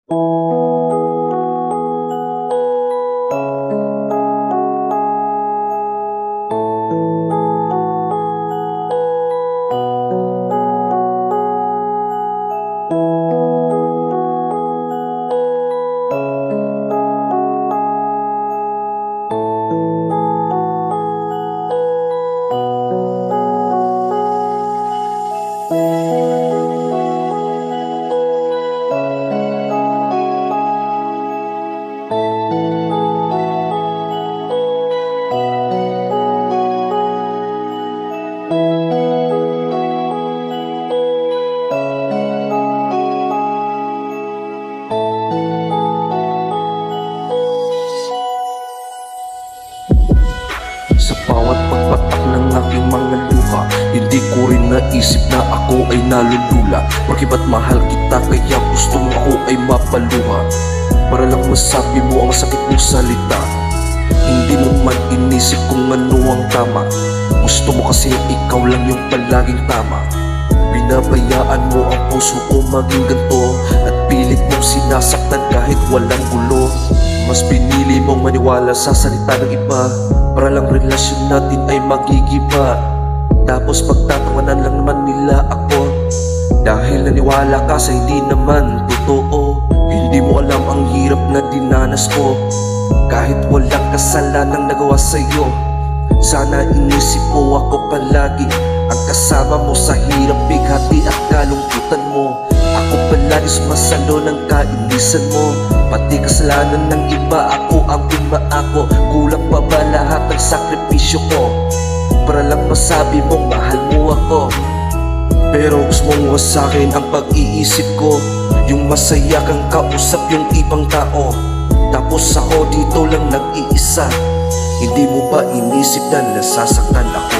Sa bawat pagpatak ng aking mga luha, hindi ko rin naisip na ako ay nalulula. Porque ba't mahal kita kaya gusto mo ako ay mapaluha? Para lang masabi mo ang sakit mong salita. Hindi mo man inisip kung ano ang tama. Gusto mo kasi ikaw lang yung palaging tama. Binabayaan mo ang puso ko maging ganto, at pilit mong sinasaktan kahit walang gulo. Mas pinili mong maniwala sa salita ng iba, para lang relasyon natin ay magigiba. Tapos pagtatawanan lang naman nila ako, dahil naniwala ka sa hindi naman totoo. Hindi mo alam ang hirap na dinanas ko, kahit walang kasalanang nagawa sa'yo. Sana inisip mo ako palagi, ang kasama mo sa hirap, bighati at kalungkutan mo. Ako palagi sumasalo ng kainisan mo, pati kasalanan ng iba ako ang umaako. Kulang pa ba lahat ng sakripisyo ko, para lang masabi mong mahal mo ako? Pero gusto mong wasakin ang pag-iisip ko, yung masaya kang kausap yung ibang tao, tapos ako dito lang nag-iisa. Hindi mo ba inisip na nasasaktan ako?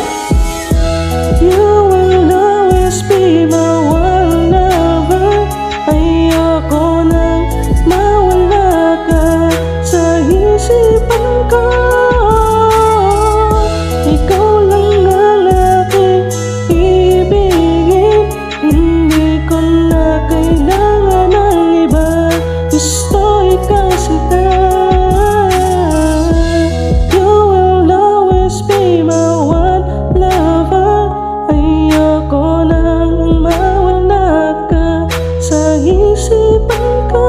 You will always be my one lover. Ayoko nang mawala ka sa isipan ko. Ikaw lang ang aking ibigin, hindi ko na kailangan ng iba. Gusto ikaw sila. You will always be my one lover. Ayoko nang mawala ka sa isipan ko.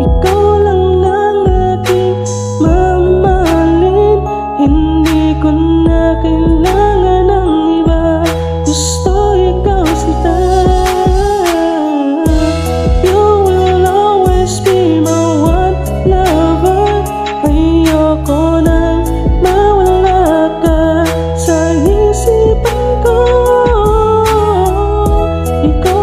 Ikaw lang ang aking mamahalin, hindi ko na kailangan ng iba. Gusto ikaw sila. You will always be my one lover. Ayoko nang mawala ka sa isipan ko. Ikaw